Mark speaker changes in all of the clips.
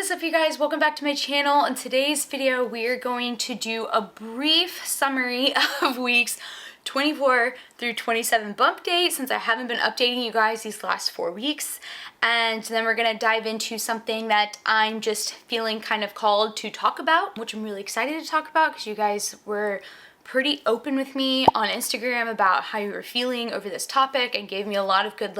Speaker 1: is up, you guys? Welcome back to my channel. In today's video we are going to do a brief summary of weeks 24 through 27 bump date, since I haven't been updating you guys these last 4 weeks. And then we're gonna dive into something that I'm just feeling kind of called to talk about, which I'm really excited to talk about because you guys were pretty open with me on Instagram about how you were feeling over this topic and gave me a lot of good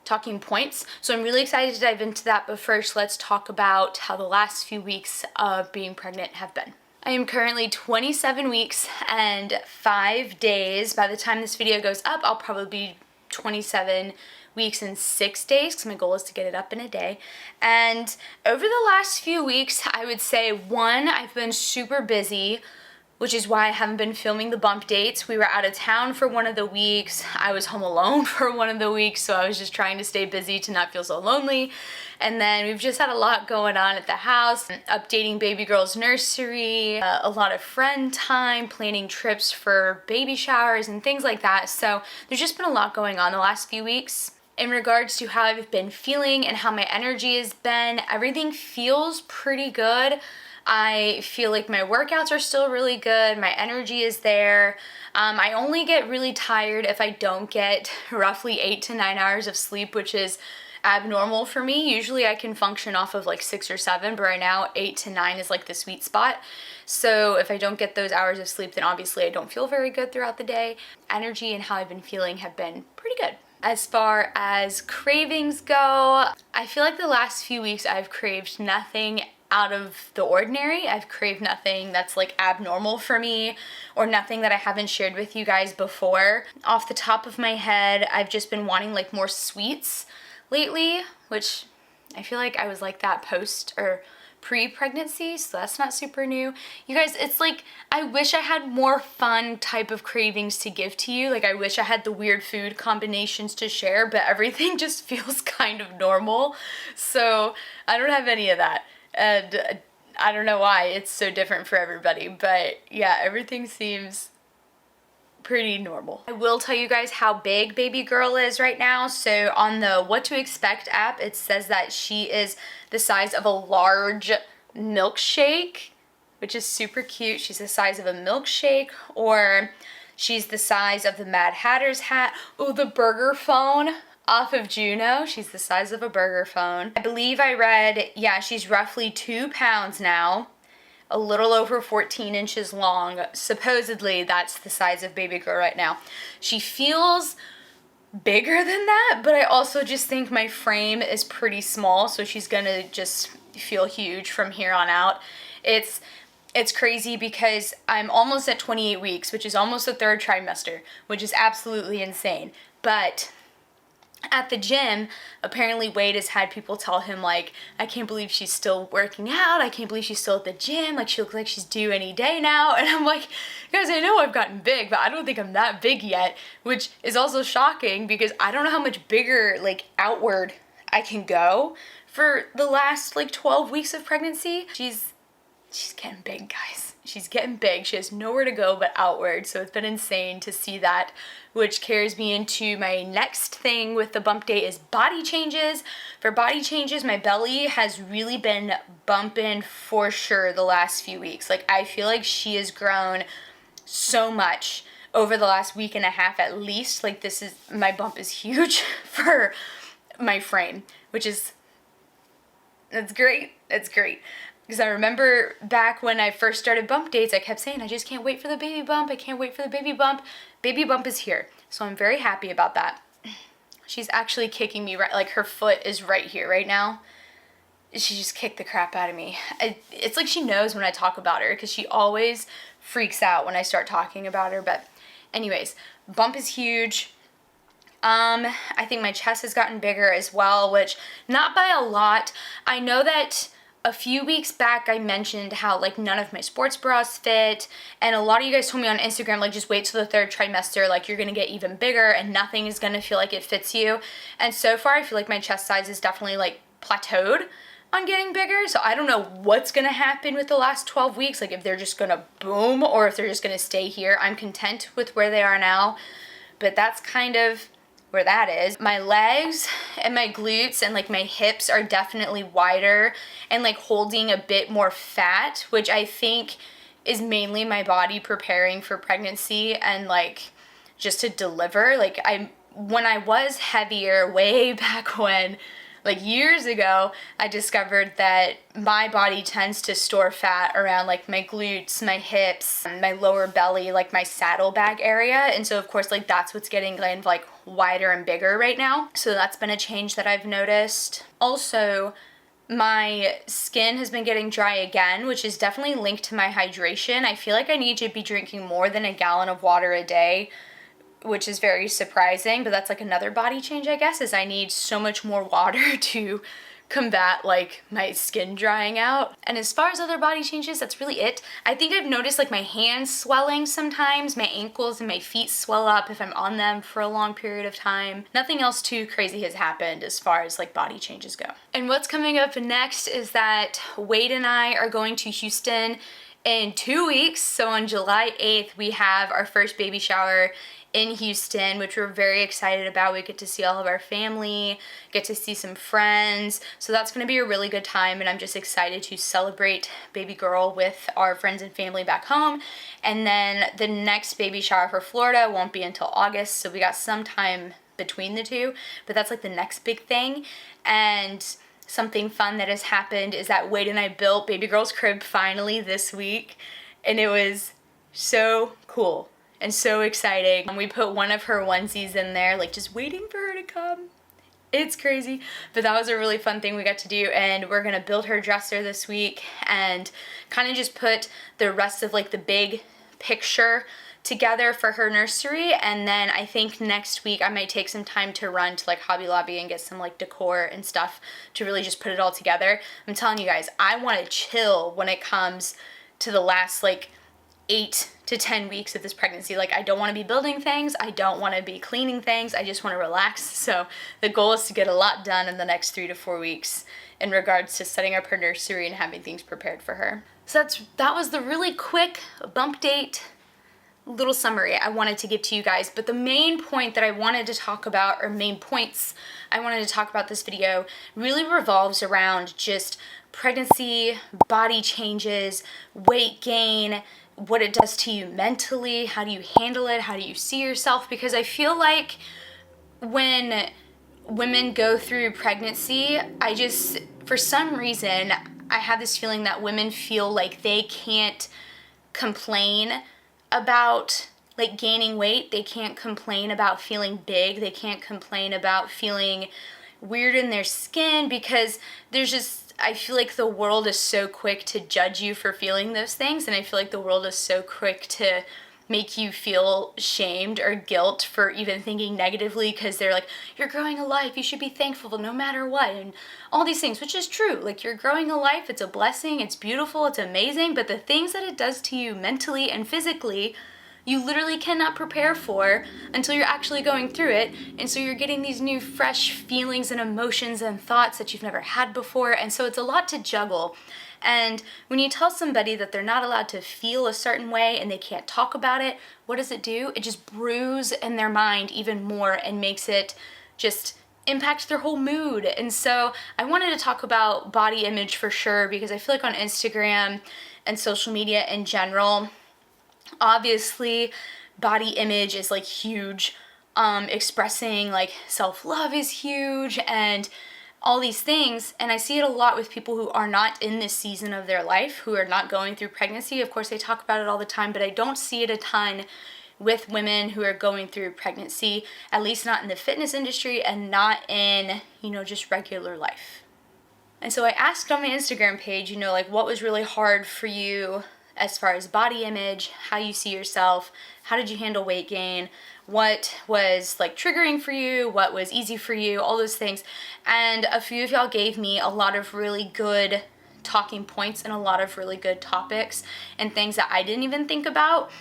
Speaker 1: talking points. So I'm really excited to dive into that, but first let's talk about how the last few weeks of being pregnant have been. I am currently 27 weeks and 5 days. By the time this video goes up, I'll probably be 27 weeks and 6 days because my goal is to get it up in a day. And over the last few weeks, I would say, one, I've been super busy, which is why I haven't been filming the bump dates. We were out of town for one of the weeks. I was home alone for one of the weeks, so I was just trying to stay busy to not feel so lonely. And then we've just had a lot going on at the house, updating baby girl's nursery, a lot of friend time, planning trips for baby showers and things like that. So there's just been a lot going on the last few weeks. In regards to how I've been feeling and how my energy has been, everything feels pretty good. I feel like my workouts are still really good, my energy is there. I only get really tired if I don't get roughly 8 to 9 hours of sleep, which is abnormal for me. Usually I can function off of like 6 or 7, but right now 8 to 9 is like the sweet spot. So if I don't get those hours of sleep, then obviously I don't feel very good throughout the day. Energy and how I've been feeling have been pretty good. As far as cravings go, I feel like the last few weeks I've craved nothing out of the ordinary. I've craved nothing that's like abnormal for me or nothing that I haven't shared with you guys before. Off the top of my head, I've just been wanting like more sweets lately, which I feel like I was like that post or pre-pregnancy, so that's not super new. You guys, it's like I wish I had more fun type of cravings to give to you. Like I wish I had the weird food combinations to share, but everything just feels kind of normal. So I don't have any of that. And I don't know why it's so different for everybody, but yeah, everything seems pretty normal. I will tell you guys how big baby girl is right now. So on the What to Expect app, it says that she is the size of a large milkshake, which is super cute. She's the size of a milkshake, or she's the size of the Mad Hatter's hat. Oh, the burger phone off of Juno. She's the size of a burger phone. I believe I read, yeah, she's roughly 2 pounds now, a little over 14 inches long. Supposedly that's the size of baby girl right now. She feels bigger than that, but I also just think my frame is pretty small, so she's gonna just feel huge from here on out. It's crazy because I'm almost at 28 weeks, which is almost the 3rd trimester, which is absolutely insane. But at the gym, apparently Wade has had people tell him like, I can't believe she's still working out, I can't believe she's still at the gym, like she looks like she's due any day now. And I'm like, guys, I know I've gotten big, but I don't think I'm that big yet, which is also shocking because I don't know how much bigger like outward I can go. For the last like 12 weeks of pregnancy, she's getting big, guys. She's getting big. She has nowhere to go but outward. So it's been insane to see that, which carries me into my next thing with the bump date is body changes. For body changes, my belly has really been bumping for sure the last few weeks. Like I feel like she has grown so much over the last week and a half at least. Like my bump is huge for my frame, which is, that's great. It's great. Because I remember back when I first started bump dates, I kept saying, I just can't wait for the baby bump. I can't wait for the baby bump. Baby bump is here. So I'm very happy about that. She's actually kicking me right, like her foot is right here right now. She just kicked the crap out of me. It's like she knows when I talk about her because she always freaks out when I start talking about her. But anyways, bump is huge. I think my chest has gotten bigger as well, which not by a lot. I know that a few weeks back I mentioned how like none of my sports bras fit, and a lot of you guys told me on Instagram like just wait till the 3rd trimester, like you're gonna get even bigger and nothing is gonna feel like it fits you. And so far I feel like my chest size is definitely like plateaued on getting bigger. So I don't know what's gonna happen with the last 12 weeks, like if they're just gonna boom or if they're just gonna stay here. I'm content with where they are now, but that's kind of where that is. My legs and my glutes and like my hips are definitely wider and like holding a bit more fat, which I think is mainly my body preparing for pregnancy and like just to deliver. Like when I was heavier way back when, like years ago, I discovered that my body tends to store fat around like my glutes, my hips, my lower belly, like my saddlebag area. And so of course, like that's what's getting kind of like wider and bigger right now. So that's been a change that I've noticed. Also, my skin has been getting dry again, which is definitely linked to my hydration. I feel like I need to be drinking more than a gallon of water a day, which is very surprising, but that's like another body change, I guess, is I need so much more water to combat like my skin drying out. And as far as other body changes, that's really it. I think I've noticed like my hands swelling sometimes, my ankles and my feet swell up if I'm on them for a long period of time. Nothing else too crazy has happened as far as like body changes go. And what's coming up next is that Wade and I are going to Houston in 2 weeks. So on July 8th, we have our first baby shower in Houston, which we're very excited about. We get to see all of our family, get to see some friends. So that's gonna be a really good time, and I'm just excited to celebrate baby girl with our friends and family back home. And then the next baby shower for Florida won't be until August, so we got some time between the two, but that's like the next big thing. And something fun that has happened is that Wade and I built baby girl's crib finally this week, and it was so cool and so exciting. We put one of her onesies in there, like just waiting for her to come. It's crazy, but that was a really fun thing we got to do, and we're gonna build her dresser this week and kind of just put the rest of like the big picture together for her nursery. And then I think next week I might take some time to run to like Hobby Lobby and get some like decor and stuff to really just put it all together. I'm telling you guys, I want to chill when it comes to the last like 8 to 10 weeks of this pregnancy. Like I don't want to be building things, I don't want to be cleaning things, I just want to relax. So the goal is to get a lot done in the next 3 to 4 weeks in regards to setting up her nursery and having things prepared for her. So that was the really quick bump date little summary I wanted to give to you guys. But the main point that I wanted to talk about, or main points I wanted to talk about this video, really revolves around just pregnancy, body changes, weight gain, what it does to you mentally, how do you handle it, how do you see yourself. Because I feel like when women go through pregnancy, for some reason, I have this feeling that women feel like they can't complain about like gaining weight, they can't complain about feeling big, they can't complain about feeling weird in their skin, because I feel like the world is so quick to judge you for feeling those things, and I feel like the world is so quick to make you feel shamed or guilt for even thinking negatively, because they're like, you're growing a life, you should be thankful no matter what, and all these things, which is true. Like, you're growing a life, it's a blessing, it's beautiful, it's amazing, but the things that it does to you mentally and physically, you literally cannot prepare for until you're actually going through it. And so you're getting these new fresh feelings and emotions and thoughts that you've never had before, and so it's a lot to juggle. And when you tell somebody that they're not allowed to feel a certain way and they can't talk about it, what does it do? It just brews in their mind even more and makes it just impact their whole mood. And so I wanted to talk about body image for sure, because I feel like on Instagram and social media in general, obviously body image is like huge. Expressing like self-love is huge, and all these things, and I see it a lot with people who are not in this season of their life, who are not going through pregnancy. Of course, they talk about it all the time, but I don't see it a ton with women who are going through pregnancy, at least not in the fitness industry and not in, just regular life. And so I asked on my Instagram page, like what was really hard for you as far as body image, how you see yourself, how did you handle weight gain, what was like triggering for you, what was easy for you, all those things. And a few of y'all gave me a lot of really good talking points and a lot of really good topics and things that I didn't even think about.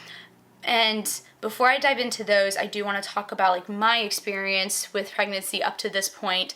Speaker 1: And before I dive into those, I do want to talk about like my experience with pregnancy up to this point,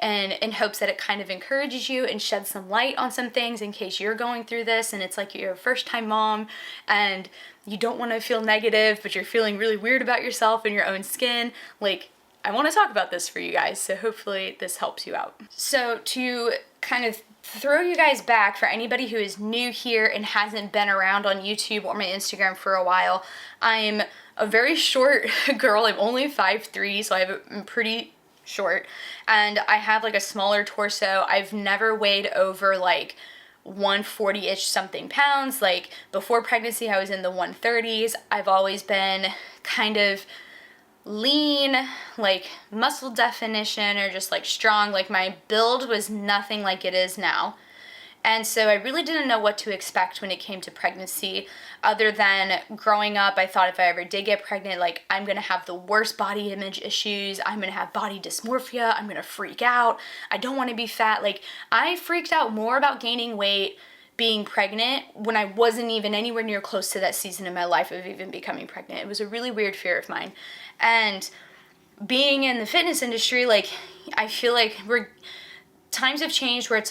Speaker 1: and in hopes that it kind of encourages you and sheds some light on some things in case you're going through this and it's like you're a first-time mom and you don't want to feel negative, but you're feeling really weird about yourself and your own skin. Like, I want to talk about this for you guys, so hopefully this helps you out. So to kind of throw you guys back, for anybody who is new here and hasn't been around on YouTube or my Instagram for a while, I'm a very short girl. I'm only 5'3", so I'm pretty short, and I have like a smaller torso. I've never weighed over like 140-ish something pounds. Like before pregnancy, I was in the 130s. I've always been kind of lean, like muscle definition, or just like strong. Like my build was nothing like it is now. And so I really didn't know what to expect when it came to pregnancy, other than growing up, I thought if I ever did get pregnant, like I'm gonna have the worst body image issues, I'm gonna have body dysmorphia, I'm gonna freak out, I don't wanna be fat. Like I freaked out more about gaining weight being pregnant when I wasn't even anywhere near close to that season in my life of even becoming pregnant. It was a really weird fear of mine. And being in the fitness industry, like I feel like times have changed where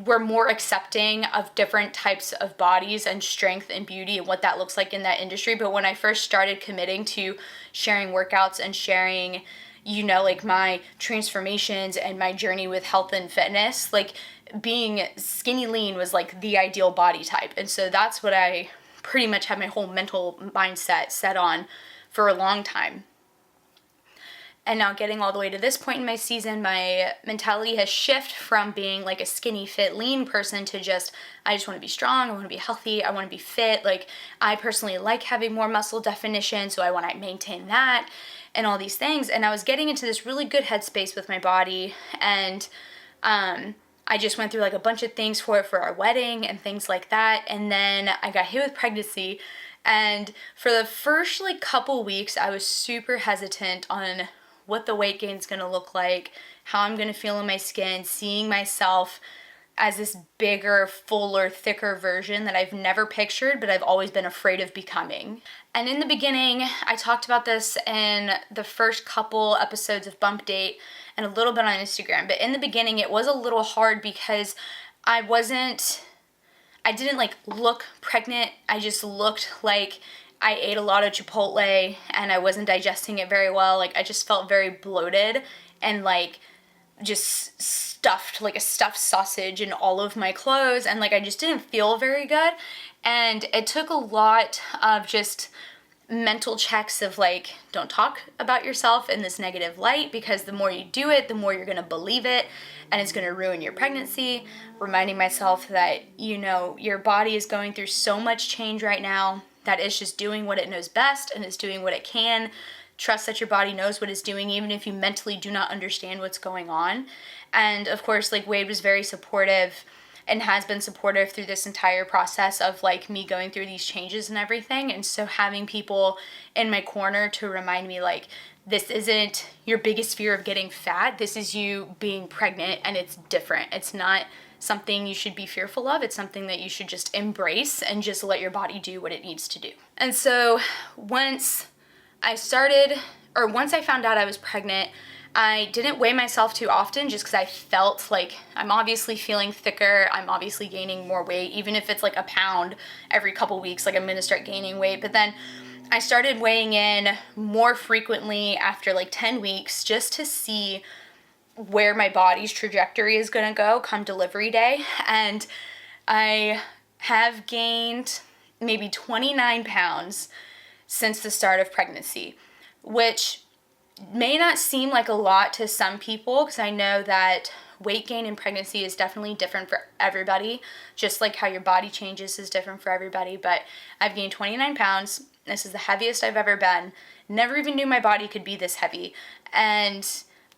Speaker 1: we're more accepting of different types of bodies and strength and beauty and what that looks like in that industry. But when I first started committing to sharing workouts and sharing, you know, like my transformations and my journey with health and fitness, like being skinny lean was like the ideal body type. And so that's what I pretty much had my whole mental mindset set on for a long time. And now getting all the way to this point in my season, my mentality has shifted from being like a skinny, fit, lean person to just, I just want to be strong, I want to be healthy, I want to be fit. Like I personally like having more muscle definition, so I want to maintain that and all these things. And I was getting into this really good headspace with my body, and I just went through like a bunch of things for our wedding and things like that. And then I got hit with pregnancy. And for the first like couple weeks, I was super hesitant on what the weight gain is going to look like, how I'm going to feel in my skin, seeing myself as this bigger, fuller, thicker version that I've never pictured, but I've always been afraid of becoming. And in the beginning, I talked about this in the first couple episodes of Bumpdate and a little bit on Instagram, but in the beginning it was a little hard because I didn't like look pregnant. I just looked like I ate a lot of Chipotle and I wasn't digesting it very well. Like I just felt very bloated and like just stuffed, like a stuffed sausage in all of my clothes, and like I just didn't feel very good. And it took a lot of just mental checks of like, don't talk about yourself in this negative light, because the more you do it, the more you're gonna believe it, and it's gonna ruin your pregnancy. Reminding myself that, you know, your body is going through so much change right now, that it's just doing what it knows best and it's doing what it can. Trust that your body knows what it's doing, even if you mentally do not understand what's going on. And of course, like Wade was very supportive and has been supportive through this entire process of like me going through these changes and everything. And so having people in my corner to remind me like, this isn't your biggest fear of getting fat. This is you being pregnant, and it's different. It's not something you should be fearful of. It's something that you should just embrace and just let your body do what it needs to do. And so once I found out I was pregnant, I didn't weigh myself too often, just because I felt like I'm obviously feeling thicker. I'm obviously gaining more weight, even if it's like a pound every couple weeks, like I'm gonna start gaining weight. But then I started weighing in more frequently after like 10 weeks, just to see where my body's trajectory is gonna go come delivery day. And I have gained maybe 29 pounds since the start of pregnancy, which may not seem like a lot to some people, because I know that weight gain in pregnancy is definitely different for everybody, just like how your body changes is different for everybody. But I've gained 29 pounds. This is the heaviest I've ever been. Never even knew my body could be this heavy. And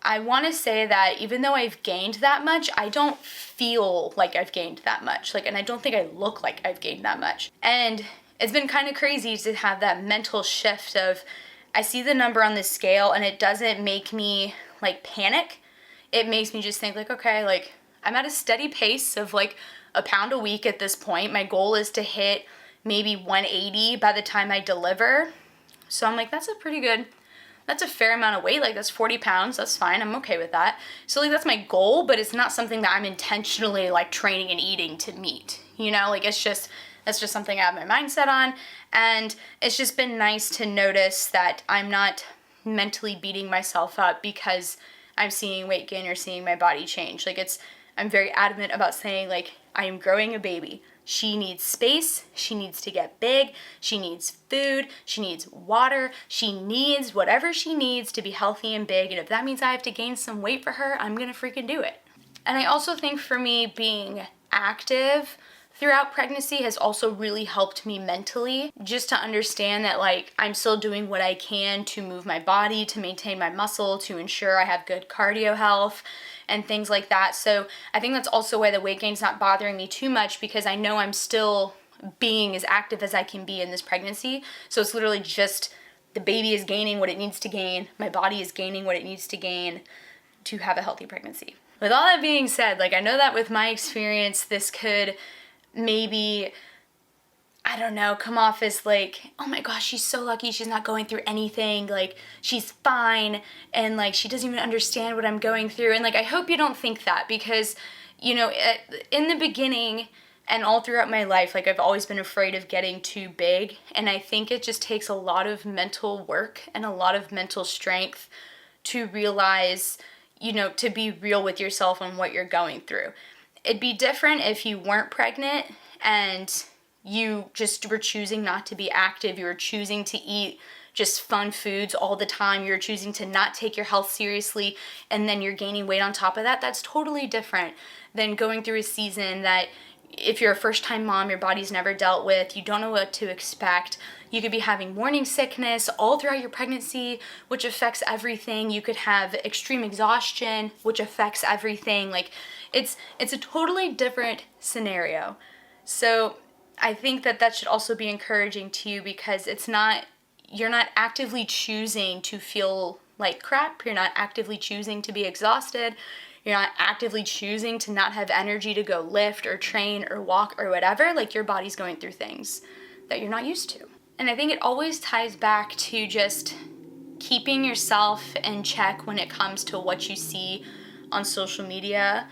Speaker 1: I want to say that even though I've gained that much, I don't feel like I've gained that much. And I don't think I look like I've gained that much. And it's been kind of crazy to have that mental shift of, I see the number on the scale and it doesn't make me like panic. It makes me just think like, okay, like I'm at a steady pace of like a pound a week at this point. My goal is to hit maybe 180 by the time I deliver. So I'm like, that's a fair amount of weight. Like that's 40 pounds. That's fine. I'm okay with that. So like that's my goal, but it's not something that I'm intentionally like training and eating to meet, you know, like that's just something I have my mindset on. And it's just been nice to notice that I'm not mentally beating myself up because I'm seeing weight gain or seeing my body change. Like I'm very adamant about saying, like, I am growing a baby. She needs space, she needs to get big, she needs food, she needs water, she needs whatever she needs to be healthy and big, and if that means I have to gain some weight for her, I'm gonna freaking do it. And I also think for me, being active throughout pregnancy has also really helped me mentally, just to understand that, like, I'm still doing what I can to move my body, to maintain my muscle, to ensure I have good cardio health and things like that. So I think that's also why the weight gain's not bothering me too much, because I know I'm still being as active as I can be in this pregnancy. So it's literally just the baby is gaining what it needs to gain, my body is gaining what it needs to gain to have a healthy pregnancy. With all that being said, like, I know that with my experience, this could maybe, I don't know, come off as like, oh my gosh, she's so lucky, she's not going through anything, like, she's fine, and like, she doesn't even understand what I'm going through. And like, I hope you don't think that, because, you know, in the beginning and all throughout my life, like, I've always been afraid of getting too big, and I think it just takes a lot of mental work and a lot of mental strength to realize, you know, to be real with yourself on what you're going through. It'd be different if you weren't pregnant and you just were choosing not to be active, you were choosing to eat just fun foods all the time, you're choosing to not take your health seriously, and then you're gaining weight on top of that. That's totally different than going through a season that, if you're a first-time mom, your body's never dealt with, you don't know what to expect. You could be having morning sickness all throughout your pregnancy, which affects everything. You could have extreme exhaustion, which affects everything. Like, it's a totally different scenario. So I think that should also be encouraging to you, because you're not actively choosing to feel like crap. You're not actively choosing to be exhausted. You're not actively choosing to not have energy to go lift or train or walk or whatever. Like, your body's going through things that you're not used to. And I think it always ties back to just keeping yourself in check when it comes to what you see on social media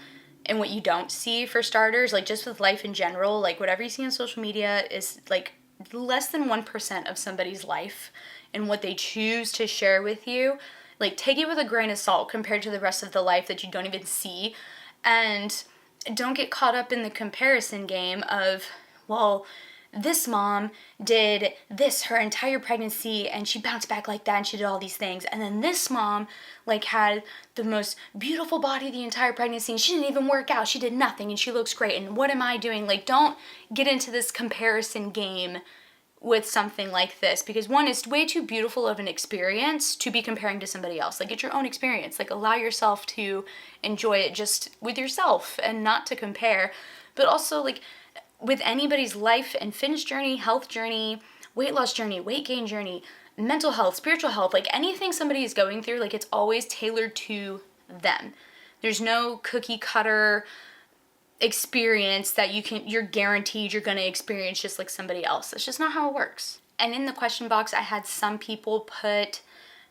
Speaker 1: and what you don't see, for starters. Like, just with life in general, like, whatever you see on social media is like less than 1% of somebody's life, and what they choose to share with you, like, take it with a grain of salt compared to the rest of the life that you don't even see. And don't get caught up in the comparison game of, well, this mom did this her entire pregnancy and she bounced back like that and she did all these things, and then this mom, like, had the most beautiful body the entire pregnancy and she didn't even work out, she did nothing and she looks great, and what am I doing? Like, don't get into this comparison game with something like this, because one, it's way too beautiful of an experience to be comparing to somebody else. Like, get your own experience. Like, allow yourself to enjoy it just with yourself and not to compare. But also, like, with anybody's life and fitness journey, health journey, weight loss journey, weight gain journey, mental health, spiritual health, like, anything somebody is going through, like, it's always tailored to them. There's no cookie cutter experience that you're guaranteed you're going to experience just like somebody else. That's just not how it works. And in the question box, I had some people put,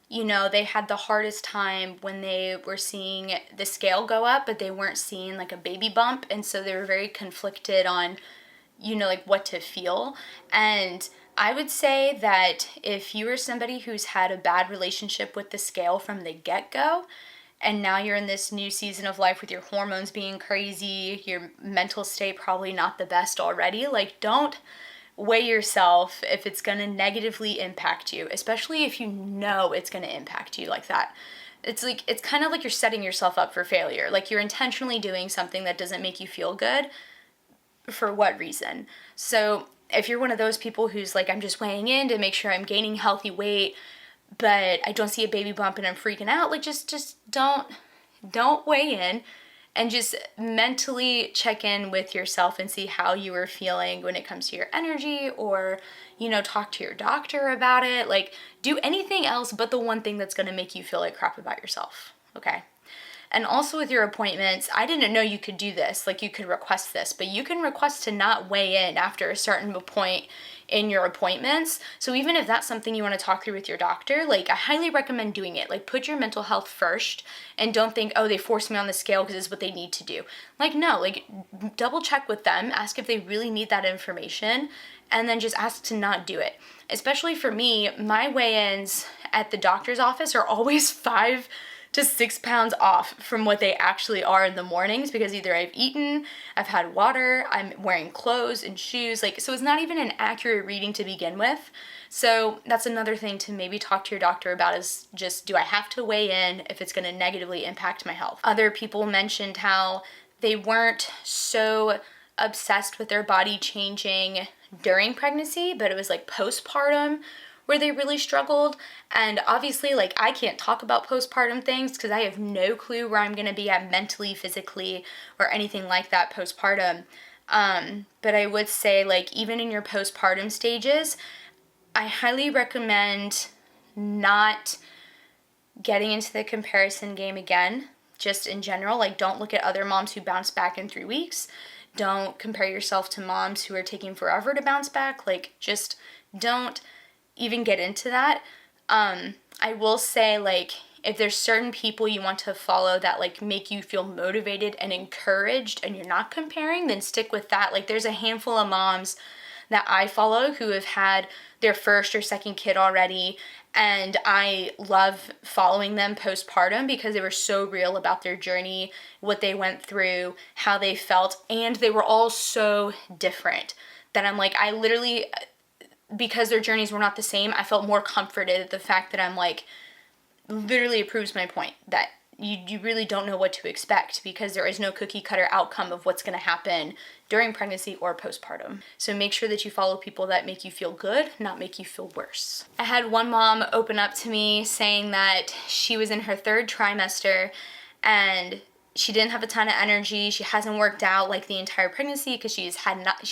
Speaker 1: you know, they had the hardest time when they were seeing the scale go up, but they weren't seeing like a baby bump, and so they were very conflicted on, you know, like, what to feel. And I would say that if you are somebody who's had a bad relationship with the scale from the get-go, and now you're in this new season of life with your hormones being crazy, your mental state probably not the best already, like, don't weigh yourself if it's going to negatively impact you, especially if you know it's going to impact you like that. It's like, it's kind of like you're setting yourself up for failure. Like, you're intentionally doing something that doesn't make you feel good. For what reason? So if you're one of those people who's like, I'm just weighing in to make sure I'm gaining healthy weight, but I don't see a baby bump and I'm freaking out, like, just don't weigh in, and just mentally check in with yourself and see how you are feeling when it comes to your energy, or, you know, talk to your doctor about it. Like, do anything else but the one thing that's going to make you feel like crap about yourself, okay? And also with your appointments, I didn't know you could do this, like you could request this, but you can request to not weigh in after a certain point in your appointments. So even if that's something you want to talk through with your doctor, like I highly recommend doing it. Like put your mental health first and don't think, oh, they forced me on the scale because it's what they need to do. Like no, like double check with them, ask if they really need that information, and then just ask to not do it. Especially for me, my weigh-ins at the doctor's office are always 5 to 6 pounds off from what they actually are in the mornings, because either I've eaten, I've had water, I'm wearing clothes and shoes, like, so it's not even an accurate reading to begin with. So that's another thing to maybe talk to your doctor about, is just, do I have to weigh in if it's going to negatively impact my health? Other people mentioned how they weren't so obsessed with their body changing during pregnancy, but it was like postpartum where they really struggled. And obviously, like, I can't talk about postpartum things because I have no clue where I'm going to be at mentally, physically, or anything like that postpartum. But I would say, like, even in your postpartum stages, I highly recommend not getting into the comparison game again, just in general. Like, don't look at other moms who bounce back in 3 weeks. Don't compare yourself to moms who are taking forever to bounce back. Like, just don't even get into that. I will say, like, if there's certain people you want to follow that like make you feel motivated and encouraged and you're not comparing, then stick with that. Like, there's a handful of moms that I follow who have had their first or second kid already, and I love following them postpartum because they were so real about their journey, what they went through, how they felt, and they were all so different that I'm like, I literally, because their journeys were not the same, I felt more comforted at the fact that I'm like, literally it proves my point that you really don't know what to expect, because there is no cookie cutter outcome of what's going to happen during pregnancy or postpartum. So make sure that you follow people that make you feel good, not make you feel worse. I had one mom open up to me saying that she was in her 3rd trimester and she didn't have a ton of energy. She hasn't worked out like the entire pregnancy because she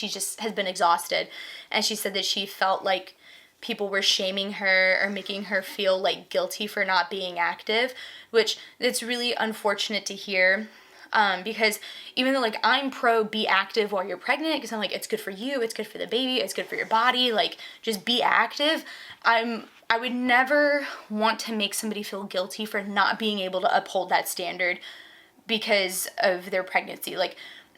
Speaker 1: just has been exhausted. And she said that she felt like people were shaming her or making her feel like guilty for not being active, which it's really unfortunate to hear. Because even though like I'm pro be active while you're pregnant, because I'm like, it's good for you, it's good for the baby, it's good for your body, like just be active. I would never want to make somebody feel guilty for not being able to uphold that standard because of their pregnancy. Like,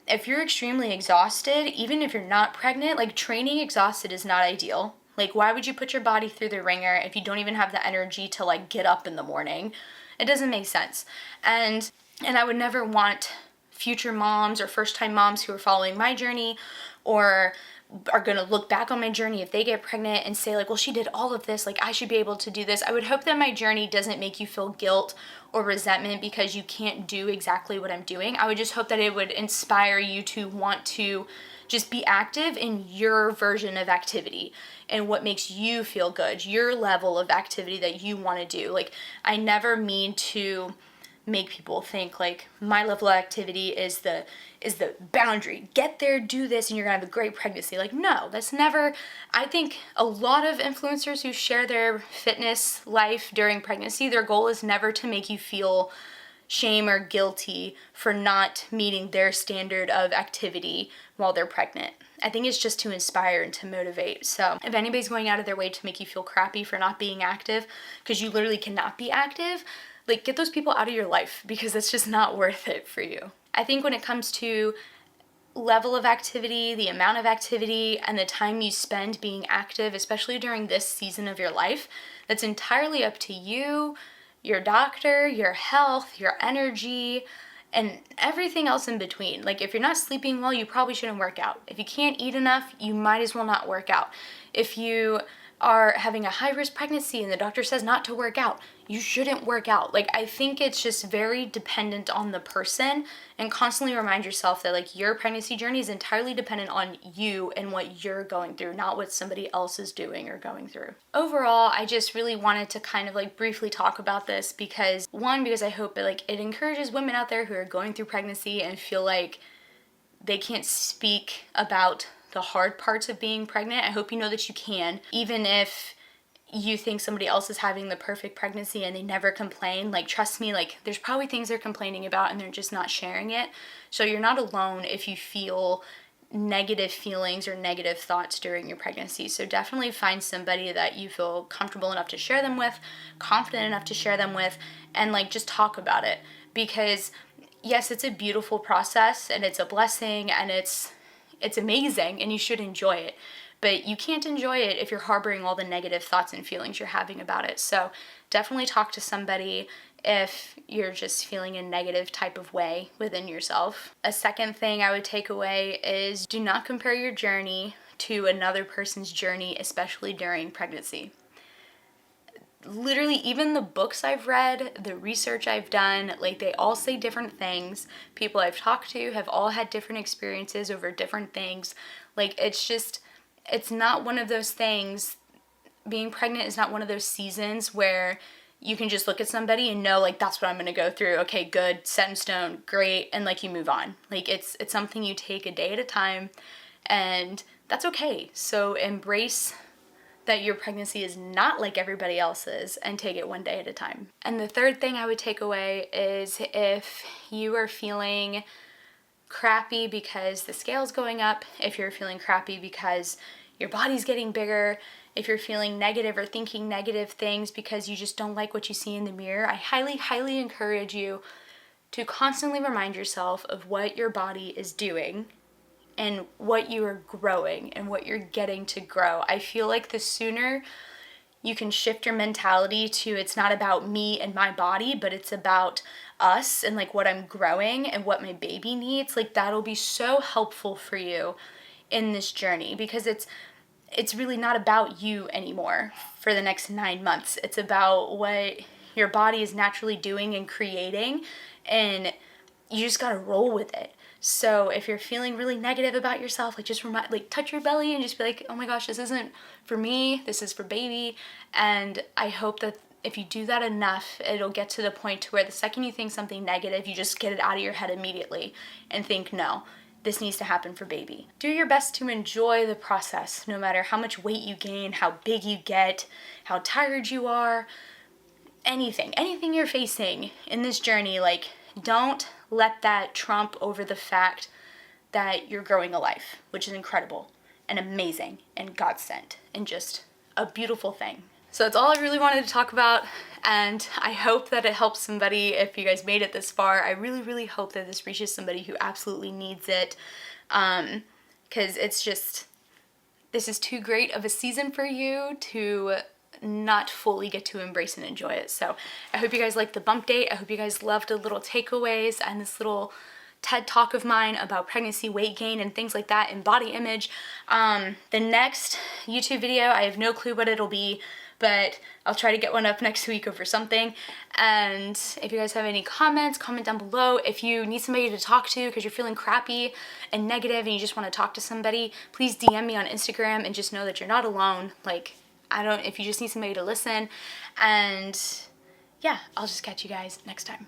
Speaker 1: if you're extremely exhausted, even if you're not pregnant, like training exhausted is not ideal. Like, why would you put your body through the ringer if you don't even have the energy to like get up in the morning? It doesn't make sense. And I would never want future moms or first-time moms who are following my journey or are going to look back on my journey if they get pregnant and say like, well, she did all of this, like I should be able to do this. I would hope that my journey doesn't make you feel guilt or resentment because you can't do exactly what I'm doing. I would just hope that it would inspire you to want to just be active in your version of activity and what makes you feel good, your level of activity that you want to do. Like, I never mean to make people think like my level of activity is the boundary. Get there, do this, and you're gonna have a great pregnancy. Like, no, that's never. I think a lot of influencers who share their fitness life during pregnancy, their goal is never to make you feel shame or guilty for not meeting their standard of activity while they're pregnant. I think it's just to inspire and to motivate. So if anybody's going out of their way to make you feel crappy for not being active, because you literally cannot be active, like, get those people out of your life, because it's just not worth it for you. I think when it comes to level of activity, the amount of activity, and the time you spend being active, especially during this season of your life, that's entirely up to you, your doctor, your health, your energy, and everything else in between. Like, if you're not sleeping well, you probably shouldn't work out. If you can't eat enough, you might as well not work out. If you are having a high-risk pregnancy and the doctor says not to work out, you shouldn't work out. Like, I think it's just very dependent on the person, and constantly remind yourself that like your pregnancy journey is entirely dependent on you and what you're going through, not what somebody else is doing or going through. Overall, I just really wanted to kind of like briefly talk about this because I hope it encourages women out there who are going through pregnancy and feel like they can't speak about the hard parts of being pregnant. I hope you know that you can, even if you think somebody else is having the perfect pregnancy and they never complain, like, trust me, like, there's probably things they're complaining about and they're just not sharing it. So you're not alone if you feel negative feelings or negative thoughts during your pregnancy. So definitely find somebody that you feel comfortable enough to share them with, confident enough to share them with, and like just talk about it. Because yes, it's a beautiful process and it's a blessing and it's amazing and you should enjoy it. But you can't enjoy it if you're harboring all the negative thoughts and feelings you're having about it. So definitely talk to somebody if you're just feeling a negative type of way within yourself. A second thing I would take away is do not compare your journey to another person's journey, especially during pregnancy. Literally, even the books I've read, the research I've done, like, they all say different things. People I've talked to have all had different experiences over different things. Like, it's not one of those things. Being pregnant is not one of those seasons where you can just look at somebody and know, like, that's what I'm going to go through. Okay, good, set in stone, great, and like you move on. Like, it's something you take a day at a time, and that's okay. So embrace that your pregnancy is not like everybody else's and take it one day at a time. And the third thing I would take away is if you are feeling crappy because the scale's going up, if you're feeling crappy because your body's getting bigger, if you're feeling negative or thinking negative things because you just don't like what you see in the mirror, I highly, highly encourage you to constantly remind yourself of what your body is doing and what you are growing and what you're getting to grow. I feel like the sooner you can shift your mentality to it's not about me and my body, but it's about us and like what I'm growing and what my baby needs, like that'll be so helpful for you in this journey, because it's really not about you anymore for the next 9 months. It's about what your body is naturally doing and creating, and you just gotta roll with it. So if you're feeling really negative about yourself, like just touch your belly and just be like, oh my gosh, this isn't for me, this is for baby. And I hope that if you do that enough, it'll get to the point to where the second you think something negative, you just get it out of your head immediately and think, no, this needs to happen for baby. Do your best to enjoy the process, no matter how much weight you gain, how big you get, how tired you are, anything you're facing in this journey, like, don't let that trump over the fact that you're growing a life, which is incredible and amazing and God sent and just a beautiful thing. So that's all I really wanted to talk about, and I hope that it helps somebody. If you guys made it this far, I really, really hope that this reaches somebody who absolutely needs it, because this is too great of a season for you to not fully get to embrace and enjoy it. So I hope you guys liked the bump date. I hope you guys loved the little takeaways and this little TED talk of mine about pregnancy, weight gain, and things like that, and body image. The next YouTube video, I have no clue what it'll be, but I'll try to get one up next week over something. And if you guys have any comments, comment down below. If you need somebody to talk to because you're feeling crappy and negative and you just want to talk to somebody, please DM me on Instagram and just know that you're not alone. Like, if you just need somebody to listen. And yeah, I'll just catch you guys next time.